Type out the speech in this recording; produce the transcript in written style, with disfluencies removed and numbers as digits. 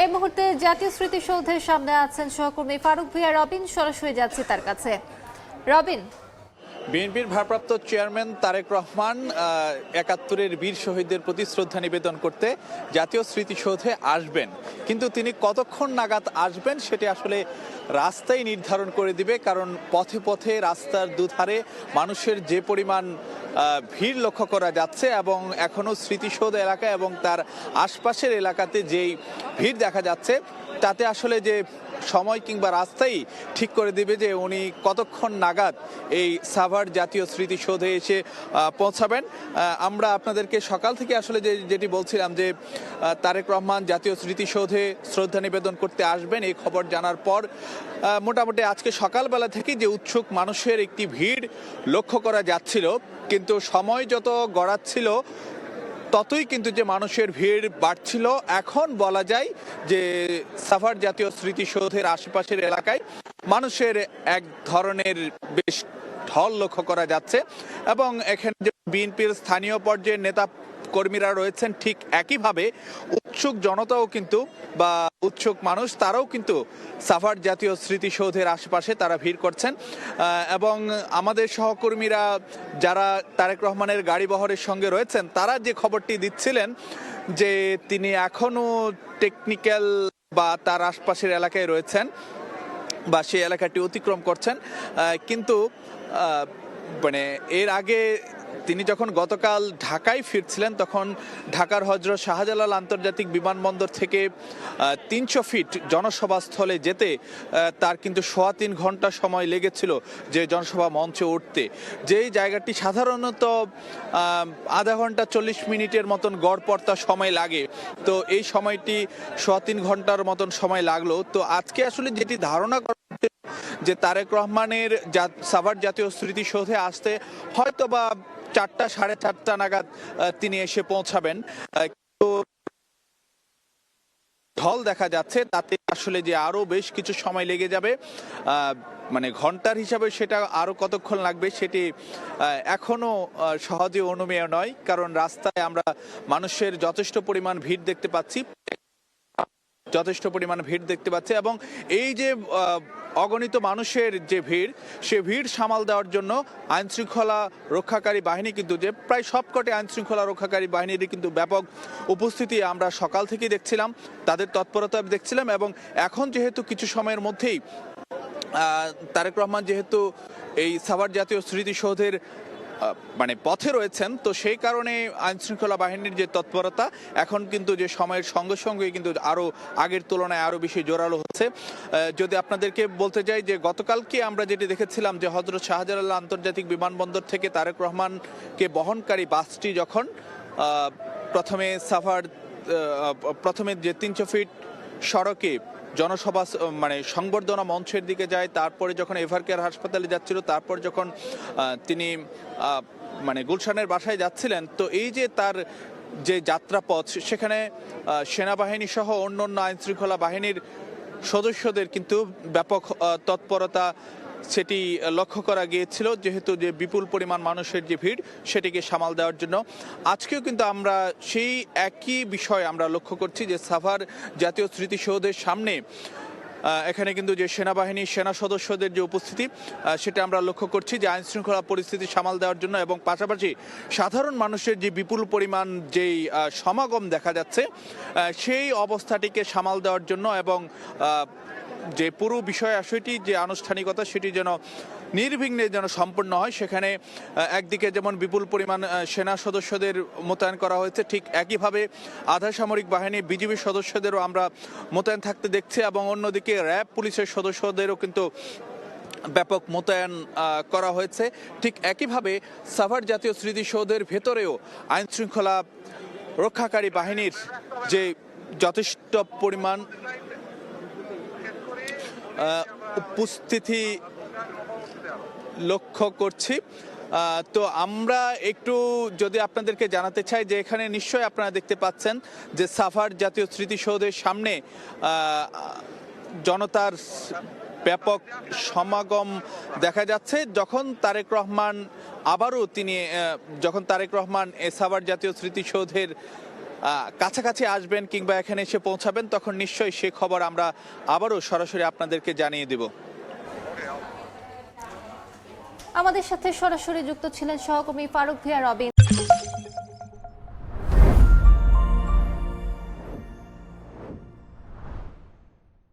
এই মুহূর্তে জাতীয় স্মৃতিসৌধের সামনে আছেন সহকর্মী ফারুক ভূঁইয়া রবিন। সরাসরি যাচ্ছি তার কাছে। রবিন, বিএনপির ভারপ্রাপ্ত চেয়ারম্যান তারেক রহমান ৭১-এর বীর শহীদদের প্রতি শ্রদ্ধা নিবেদন করতে জাতীয় স্মৃতিসৌধে আসবেন, কিন্তু তিনি কতক্ষণ নাগাদ আসবেন সেটি আসলে রাস্তাই নির্ধারণ করে দিবে। কারণ পথে পথে রাস্তার দুধারে মানুষের যে পরিমাণ ভিড় লক্ষ্য করা যাচ্ছে এবং এখনও স্মৃতিসৌধ এলাকা এবং তার আশপাশের এলাকাতে যেই ভিড় দেখা যাচ্ছে, তাতে আসলে যে সময় কিংবা রাস্তাই ঠিক করে দিবে যে উনি কতক্ষণ নাগাদ এই সাভার জাতীয় স্মৃতিসৌধে এসে পৌঁছাবেন। আমরা আপনাদেরকে সকাল থেকে আসলে যেটি বলছিলাম যে তারেক রহমান জাতীয় স্মৃতিসৌধে শ্রদ্ধা নিবেদন করতে আসবেন, এই খবর জানার পর মোটামুটি আজকে সকালবেলা থেকে যে উৎসুক মানুষের একটি ভিড় লক্ষ্য করা যাচ্ছিল, কিন্তু সময় যত গড়াচ্ছিল ততই কিন্তু যে মানুষের ভিড় বাড়ছিল। এখন বলা যায় যে সাভার জাতীয় স্মৃতিসৌধের আশেপাশের এলাকায় মানুষের এক ধরনের বেশ ঢল লক্ষ্য করা যাচ্ছে এবং এখানে যে বিএনপির স্থানীয় পর্যায়ের নেতা কর্মীরা রয়েছেন, ঠিক একইভাবে উৎসুক জনতাও কিন্তু বা উৎসুক মানুষ তারাও কিন্তু সাভার জাতীয় স্মৃতিসৌধের আশেপাশে তারা ভিড় করছেন। এবং আমাদের সহকর্মীরা যারা তারেক রহমানের গাড়ি বহরের সঙ্গে রয়েছেন, তারা যে খবরটি দিচ্ছিলেন যে তিনি এখনো টেকনিক্যাল বা তার আশপাশের এলাকায় রয়েছেন বা সেই এলাকাটি অতিক্রম করছেন, কিন্তু মানে এর আগে তিনি যখন গতকাল ঢাকায় ফিরছিলেন তখন ঢাকার হযরত শাহজালাল আন্তর্জাতিক বিমানবন্দর থেকে ৩০০ ফিট জনসভাস্থলে যেতে তার কিন্তু ৩.৫ ঘন্টা সময় লেগেছিল যে জনসভা মঞ্চে উঠতে। যেই জায়গাটি সাধারণত আধা ঘন্টা ৪০ মিনিটের মতন গড়পড়তা সময় লাগে, তো এই সময়টি ৩.৫ ঘন্টার মতন সময় লাগলো। তো আজকে আসলে যেটি ধারণা করা যে তারেক রহমানের সাভার জাতীয় স্মৃতিসৌধে আসতে হয়তো বা ৪টা সাড়ে ৪টা নাগাদ তিনি এসে পৌঁছাবেন। তো ঢল দেখা যাচ্ছে, তাতে আসলে যে আরো বেশ কিছু সময় লেগে যাবে, মানে ঘন্টার হিসাবে সেটা আরো কতক্ষণ লাগবে সেটি এখনো সহজে অনুমেয় নয়। কারণ রাস্তায় আমরা মানুষের যথেষ্ট পরিমাণ ভিড় দেখতে পাচ্ছি এবং এই যে অগণিত মানুষের যে ভিড়, সে ভিড় সামাল দেওয়ার জন্য আইন শৃঙ্খলা রক্ষাকারী বাহিনী কিন্তু যে প্রায় সবকটি আইন শৃঙ্খলা রক্ষাকারী বাহিনীরই কিন্তু ব্যাপক উপস্থিতি আমরা সকাল থেকেই দেখছিলাম, তাদের তৎপরতা দেখছিলাম। এবং এখন যেহেতু কিছু সময়ের মধ্যেই তারেক রহমান যেহেতু এই সাভার জাতীয় স্মৃতিসৌধের মানে পথে রয়েছেন, তো সেই কারণে আইন শৃঙ্খলা বাহিনীর যে তৎপরতা এখন কিন্তু যে সময়ের সঙ্গে সঙ্গে কিন্তু আরো আগের তুলনায় আরো বেশি জোরালো হচ্ছে। যদি আপনাদেরকে বলতে যাই যে গতকালকে আমরা যেটি দেখেছিলাম যে হযরত শাহজালাল আন্তর্জাতিক বিমানবন্দর থেকে তারেক রহমানকে বহনকারী বাসটি যখন প্রথমে যে ৩০০ ফিট সড়কে জনসভা মানে সংবর্ধনা মঞ্চের দিকে যায়, তারপরে যখন এভারকেয়ার হাসপাতালে যাচ্ছিল, তারপর যখন তিনি মানে গুলশানের বাসায় যাচ্ছিলেন, তো এই যে তার যে যাত্রাপথ, সেখানে সেনাবাহিনী সহ অন্যান্য আইন শৃঙ্খলা বাহিনীর সদস্যদের কিন্তু ব্যাপক তৎপরতা সেটি লক্ষ্য করা গিয়েছিল, যেহেতু যে বিপুল পরিমাণ মানুষের যে ভিড় সেটিকে সামাল দেওয়ার জন্য। আজকেও কিন্তু আমরা সেই একই বিষয় আমরা লক্ষ্য করছি যে সাভার জাতীয় স্মৃতিসৌধের সামনে এখানে কিন্তু যে সেনা সদস্যদের যে উপস্থিতি সেটা আমরা লক্ষ্য করছি যে আইন শৃঙ্খলা পরিস্থিতি সামাল দেওয়ার জন্য এবং পাশাপাশি সাধারণ মানুষের যে বিপুল পরিমাণ যেই সমাগম দেখা যাচ্ছে সেই অবস্থাটিকে সামাল দেওয়ার জন্য এবং যে পুরো বিষয় আশয়টি যে আনুষ্ঠানিকতা সেটি যেন নির্বিঘ্নে যেন সম্পন্ন হয়, সেখানে একদিকে যেমন বিপুল পরিমাণ সেনা সদস্যদের মোতায়েন করা হয়েছে, ঠিক একইভাবে আধা সামরিক বাহিনী বিজিবি সদস্যদেরও আমরা মোতায়েন থাকতে দেখছি এবং অন্যদিকে র্যাব পুলিশের সদস্যদেরও কিন্তু ব্যাপক মোতায়েন করা হয়েছে। ঠিক একইভাবে সাভার জাতীয় স্মৃতিসৌধের ভেতরেও আইন শৃঙ্খলা রক্ষাকারী বাহিনীর যে যথেষ্ট পরিমাণ উপস্থিতি লক্ষ্য করছি। তো আমরা একটু যদি আপনাদেরকে জানাতে চাই যে এখানে নিশ্চয়ই আপনারা দেখতে পাচ্ছেন যে সাভার জাতীয় স্মৃতিসৌধের সামনে জনতার ব্যাপক সমাগম দেখা যাচ্ছে। যখন তারেক রহমান সাভার জাতীয় স্মৃতিসৌধের কাছাকাছি আসবেন কিংবা এখানে এসে পৌঁছাবেন, তখন নিশ্চয়ই সে খবর আমরা আবারও সরাসরি আপনাদেরকে জানিয়ে দেব। আমাদের সাথে সরাসরি যুক্ত ছিলেন সহকর্মী ফারুক ভূঁইয়া রবিন।